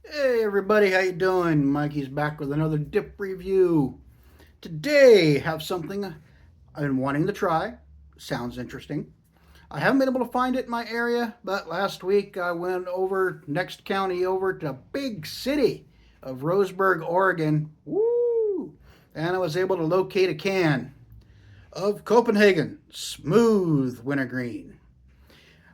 Hey everybody, how you doing? Mikey's back with another dip review. Today, have something I've been wanting to try. Sounds interesting. I haven't been able to find it in my area, but last week I went over next county over to big city of Roseburg, Oregon. Woo! And I was able to locate a can of Copenhagen Smooth Wintergreen.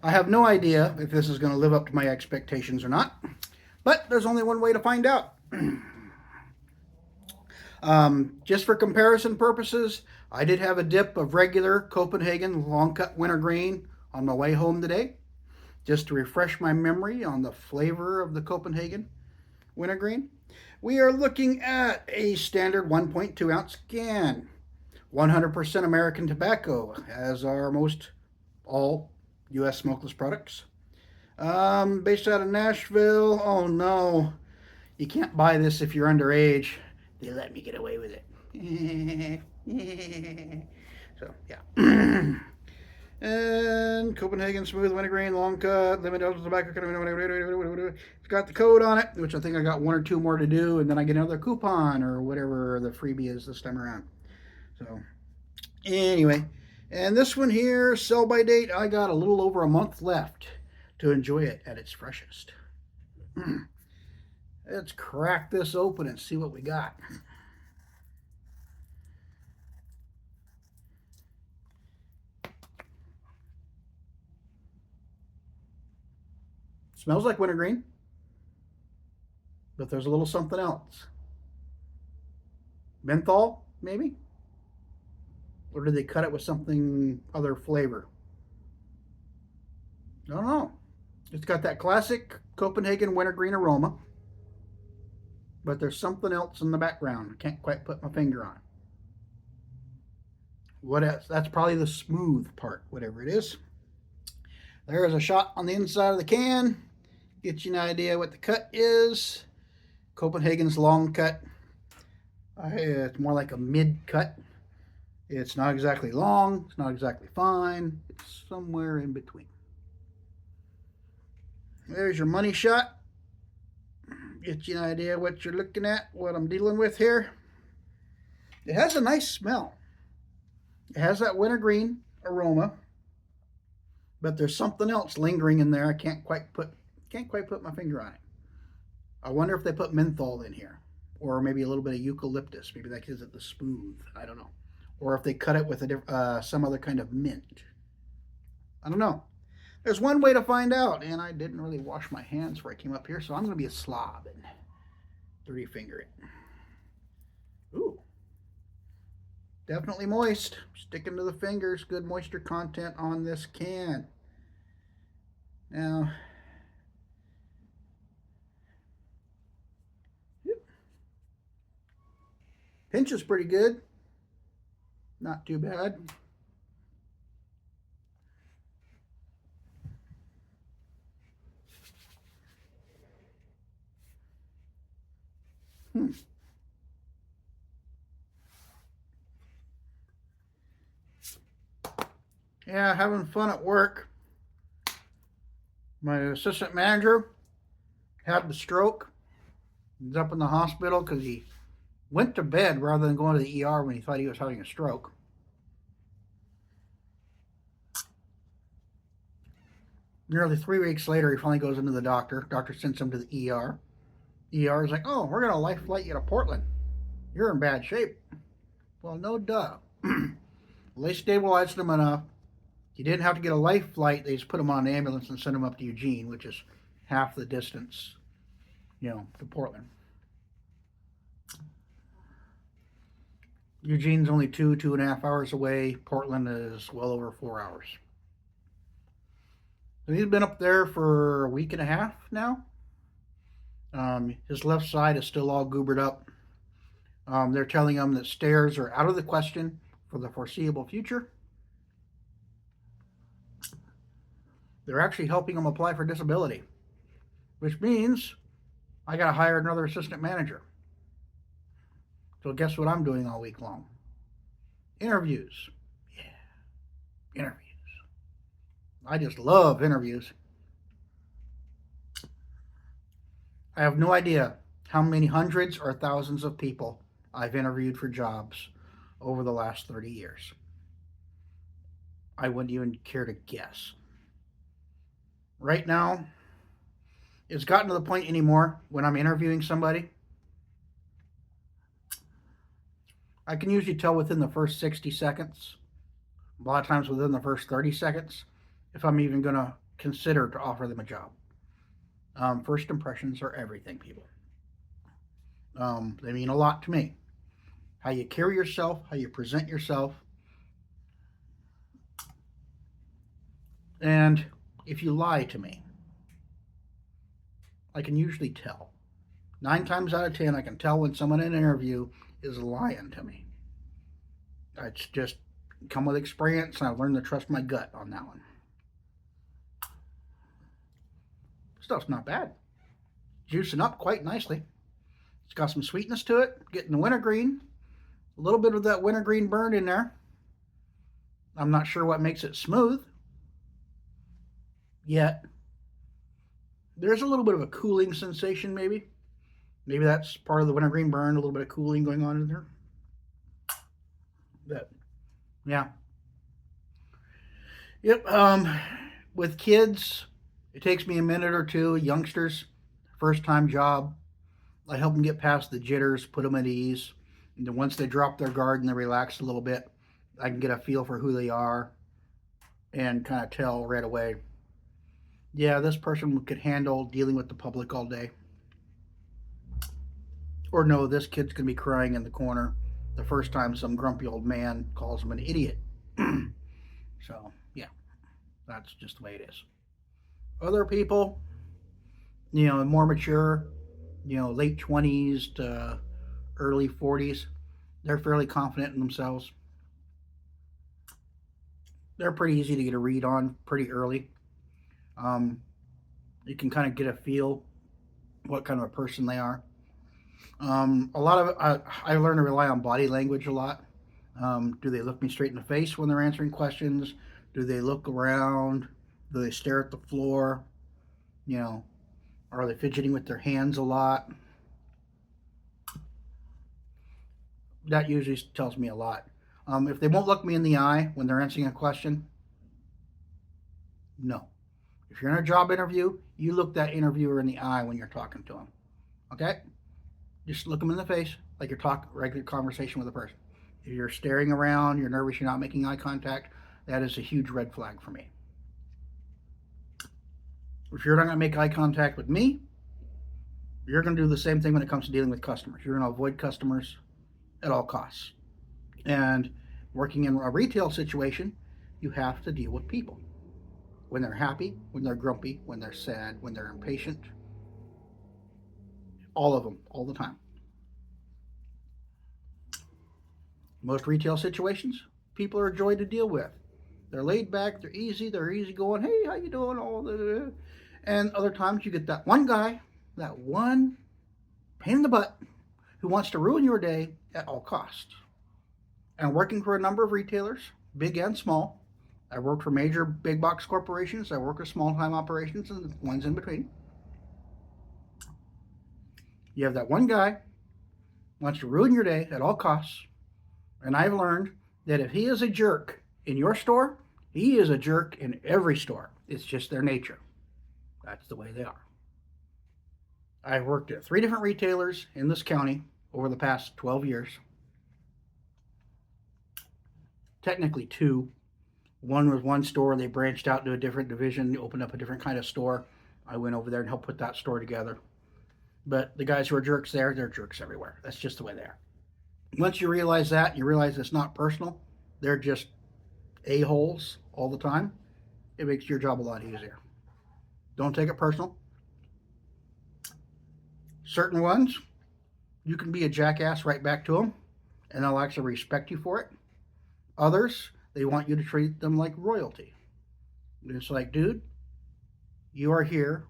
I have no idea if this is going to live up to my expectations or not, but there's only one way to find out. Just for comparison purposes, I did have a dip of regular Copenhagen long cut wintergreen on my way home today, just to refresh my memory on the flavor of the Copenhagen wintergreen. We are looking at a standard 1.2 ounce can, 100% American tobacco, as are most all U.S. smokeless products. Based out of Nashville. Oh no, you can't buy this if you're underage. They let me get away with it. So, yeah. And Copenhagen Smooth Wintergreen Long Cut Limited Eligible Tobacco. It's got the code on it, which I think I got one or two more to do, and then I get another coupon or whatever the freebie is this time around. So, anyway, and this one here, sell by date, I got a little over a month left to enjoy it at its freshest. Let's crack this open and see what we got. Smells like wintergreen, but there's a little something else. Menthol, maybe? Or did they cut it with something other flavor? I don't know. It's got that classic Copenhagen wintergreen aroma, but there's something else in the background. I can't quite put my finger on. What else? That's probably the smooth part, whatever it is. There is a shot on the inside of the can. Get you an idea what the cut is. Copenhagen's long cut. It's more like a mid cut. It's not exactly long. It's not exactly fine. It's somewhere in between. There's your money shot. Get you an idea what you're looking at, what I'm dealing with here. It has a nice smell. It has that wintergreen aroma, but there's something else lingering in there. I can't quite put my finger on it. I wonder if they put menthol in here, or maybe a little bit of eucalyptus. Maybe that gives it the smooth. I don't know. Or if they cut it with some other kind of mint. I don't know. There's one way to find out, and I didn't really wash my hands before I came up here, so I'm going to be a slob and dirty finger it. Ooh, definitely moist. Sticking to the fingers. Good moisture content on this can. Now, pinch is pretty good. Not too bad. Yeah, having fun at work. My assistant manager had the stroke. He's up in the hospital because he went to bed rather than going to the ER when he thought he was having a stroke. Nearly 3 weeks later, he finally goes into the doctor. Doctor sends him to the ER. ER is like, "Oh, we're going to life flight you to Portland. You're in bad shape." Well, no duh. Well, they stabilized him enough. He didn't have to get a life flight. They just put him on an ambulance and sent him up to Eugene, which is half the distance, to Portland. Eugene's only 2.5 hours away. Portland is well over 4 hours. So he's been up there for a week and a half now. His left side is still all goobered up. They're telling him that stairs are out of the question for the foreseeable future. They're actually helping him apply for disability, which means I got to hire another assistant manager. So guess what I'm doing all week long? Interviews. Yeah, interviews. I just love interviews. I have no idea how many hundreds or thousands of people I've interviewed for jobs over the last 30 years. I wouldn't even care to guess. Right now, it's gotten to the point anymore when I'm interviewing somebody, I can usually tell within the first 60 seconds, a lot of times within the first 30 seconds, if I'm even going to consider to offer them a job. First impressions are everything, people. They mean a lot to me. How you carry yourself, how you present yourself. And if you lie to me, I can usually tell. 9 times out of 10, I can tell when someone in an interview is lying to me. It's just come with experience, and I've learned to trust my gut on that one. Stuff's not bad. Juicing up quite nicely. It's got some sweetness to it. Getting the wintergreen. A little bit of that wintergreen burn in there. I'm not sure what makes it smooth. Yet, there's a little bit of a cooling sensation, maybe. Maybe that's part of the wintergreen burn, a little bit of cooling going on in there. But, yeah. Yep. With kids, it takes me a minute or two. Youngsters, first time job, I help them get past the jitters, put them at ease. And then once they drop their guard and they relax a little bit, I can get a feel for who they are and kind of tell right away, yeah, this person could handle dealing with the public all day. Or no, this kid's going to be crying in the corner the first time some grumpy old man calls him an idiot. So, yeah, that's just the way it is. Other people, more mature, late 20s to early 40s, they're fairly confident in themselves. They're pretty easy to get a read on pretty early. You can kind of get a feel what kind of a person they are. A lot of it, I learned to rely on body language a lot. Do they look me straight in the face when they're answering questions? Do they look around? Do they stare at the floor? Are they fidgeting with their hands a lot? That usually tells me a lot. If they won't look me in the eye when they're answering a question, no. If you're in a job interview, you look that interviewer in the eye when you're talking to them. Okay? Just look them in the face like you're talking regular conversation with a person. If you're staring around, you're nervous, you're not making eye contact, that is a huge red flag for me. If you're not going to make eye contact with me, you're going to do the same thing when it comes to dealing with customers. You're going to avoid customers at all costs. And working in a retail situation, you have to deal with people. When they're happy, when they're grumpy, when they're sad, when they're impatient. All of them, all the time. Most retail situations, people are a joy to deal with. They're laid back, they're easy going, hey, how you doing? All the, and other times you get that one guy, that one pain in the butt who wants to ruin your day at all costs. And working for a number of retailers, big and small. I worked for major big box corporations. I work with small time operations and ones in between. You have that one guy who wants to ruin your day at all costs. And I've learned that if he is a jerk in your store, he is a jerk in every store. It's just their nature. That's the way they are. I've worked at 3 different retailers in this county over the past 12 years. Technically 2. One was one store, they branched out to a different division, opened up a different kind of store. I went over there and helped put that store together. But the guys who are jerks there, they're jerks everywhere. That's just the way they are. Once you realize that, you realize it's not personal, they're just a-holes all the time, it makes your job a lot easier. Don't take it personal. Certain ones, you can be a jackass right back to them, and they'll actually respect you for it. Others, they want you to treat them like royalty. It's like, dude, you are here,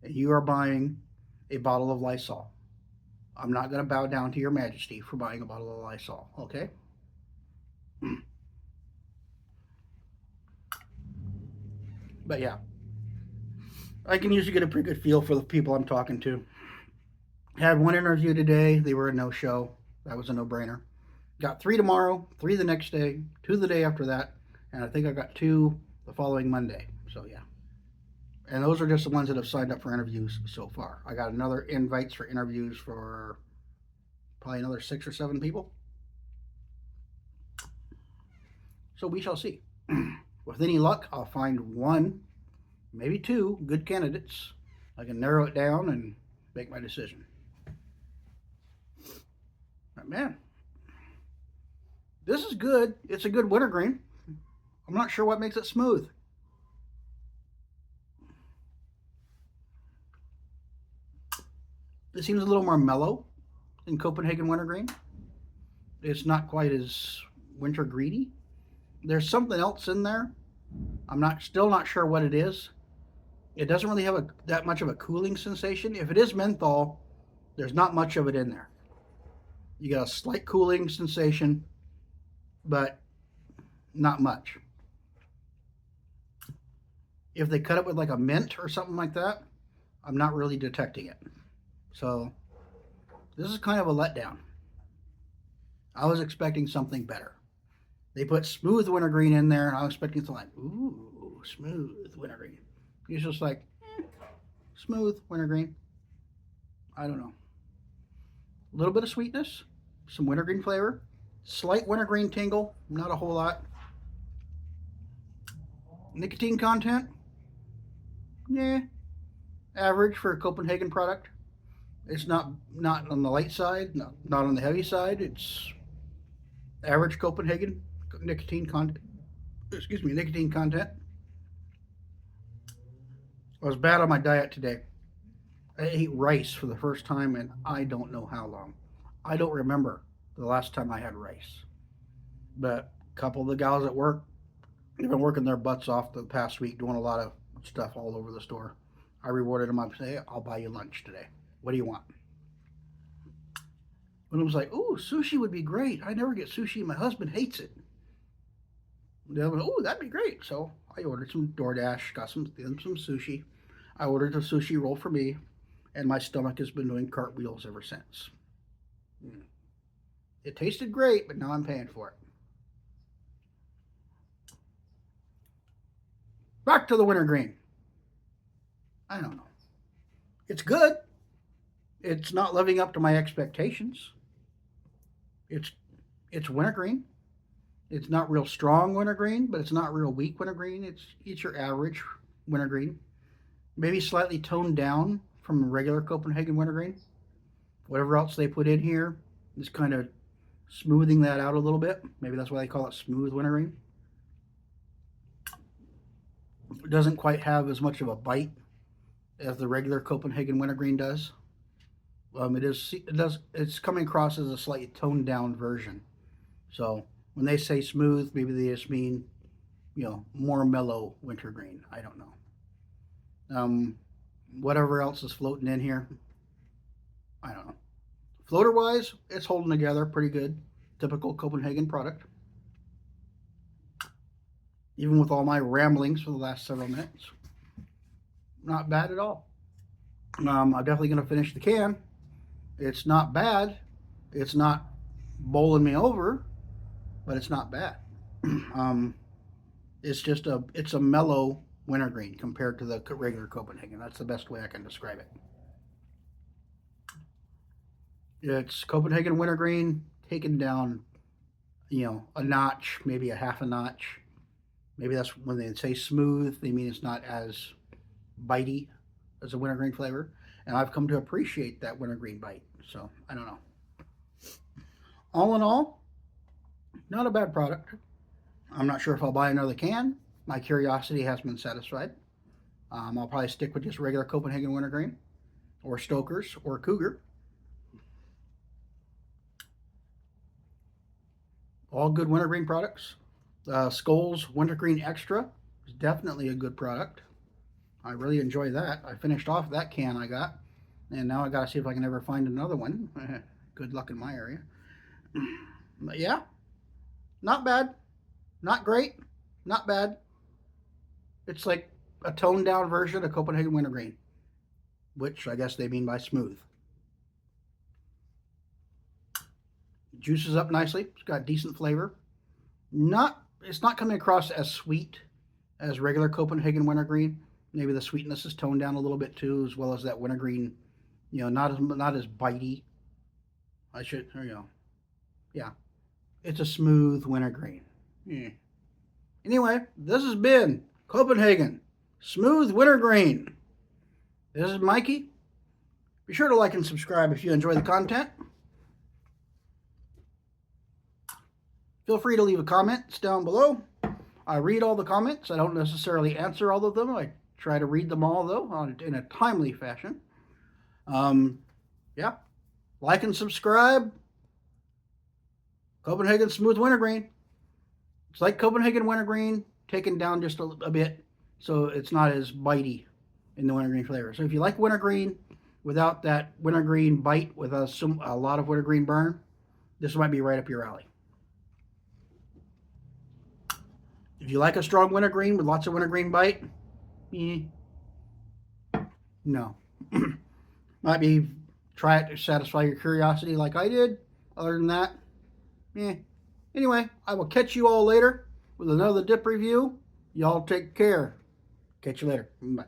and you are buying a bottle of Lysol. I'm not going to bow down to your majesty for buying a bottle of Lysol, okay? But yeah. I can usually get a pretty good feel for the people I'm talking to. Had one interview today. They were a no-show. That was a no-brainer. Got 3 tomorrow, 3 the next day, 2 the day after that, and I think I got 2 the following Monday. So yeah. And those are just the ones that have signed up for interviews so far. I got another invites for interviews for probably another 6 or 7 people. So we shall see. With any luck, I'll find 1, maybe 2 good candidates. I can narrow it down and make my decision. But man, this is good. It's a good wintergreen. I'm not sure what makes it smooth. It seems a little more mellow than Copenhagen wintergreen. It's not quite as wintergreeny. There's something else in there. I'm still not sure what it is. It doesn't really have that much of a cooling sensation. If it is menthol, there's not much of it in there. You got a slight cooling sensation, but not much. If they cut it with like a mint or something like that, I'm not really detecting it. So this is kind of a letdown. I was expecting something better. They put smooth wintergreen in there, and I was expecting something like, ooh, smooth wintergreen. It's just like, smooth wintergreen. I don't know. A little bit of sweetness, some wintergreen flavor, slight wintergreen tingle, not a whole lot. Nicotine content, yeah, average for a Copenhagen product. It's not on the light side, not on the heavy side. It's average Copenhagen nicotine content. Nicotine content. I was bad on my diet today. I ate rice for the first time in I don't know how long. I don't remember the last time I had rice. But a couple of the gals at work, they've been working their butts off the past week, doing a lot of stuff all over the store. I rewarded them. I said, hey, I'll buy you lunch today. What do you want? And it was like, ooh, sushi would be great. I never get sushi. My husband hates it. The other one, ooh, that'd be great. So I ordered some DoorDash, got some sushi. I ordered a sushi roll for me, and my stomach has been doing cartwheels ever since. It tasted great, but now I'm paying for it. Back to the wintergreen. I don't know. It's good. It's not living up to my expectations. It's wintergreen. It's not real strong wintergreen, but it's not real weak wintergreen. It's your average wintergreen. Maybe slightly toned down from regular Copenhagen wintergreen. Whatever else they put in here is kind of smoothing that out a little bit. Maybe that's why they call it smooth wintergreen. It doesn't quite have as much of a bite as the regular Copenhagen wintergreen does. It's coming across as a slightly toned down version. So when they say smooth, maybe they just mean, more mellow wintergreen. I don't know. Whatever else is floating in here, I don't know. Floater wise, it's holding together pretty good. Typical Copenhagen product. Even with all my ramblings for the last several minutes, not bad at all. I'm definitely going to finish the can. It's not bad. It's not bowling me over, but it's not bad. It's a mellow wintergreen compared to the regular Copenhagen. That's the best way I can describe it. It's Copenhagen wintergreen taken down, a notch, maybe a half a notch. Maybe that's when they say smooth, they mean it's not as bitey as a wintergreen flavor. And I've come to appreciate that wintergreen bite. So, I don't know. All in all, not a bad product. I'm not sure if I'll buy another can. My curiosity has been satisfied. I'll probably stick with just regular Copenhagen wintergreen, or Stoker's, or Cougar. All good wintergreen products. Skoal's Wintergreen Extra is definitely a good product. I really enjoy that. I finished off that can I got, and now I got to see if I can ever find another one. Good luck in my area. But yeah, not bad, not great, not bad. It's like a toned down version of Copenhagen Wintergreen, which I guess they mean by smooth. Juices up nicely. It's got decent flavor. It's not coming across as sweet as regular Copenhagen Wintergreen. Maybe the sweetness is toned down a little bit too, as well as that wintergreen, not as bitey. Yeah, it's a smooth wintergreen. Yeah. Anyway, this has been Copenhagen Smooth Wintergreen. This is Mikey. Be sure to like and subscribe if you enjoy the content. Feel free to leave a comment down below. I read all the comments. I don't necessarily answer all of them. I try to read them all, though, in a timely fashion. Yeah. Like and subscribe. Copenhagen Smooth Wintergreen. It's like Copenhagen Wintergreen, taken down just a bit, so it's not as bitey in the wintergreen flavor. So if you like wintergreen without that wintergreen bite with a lot of wintergreen burn, this might be right up your alley. If you like a strong wintergreen with lots of wintergreen bite, no. Might be try it to satisfy your curiosity like I did. Other than that, Anyway, I will catch you all later with another dip review. Y'all take care. Catch you later. Bye.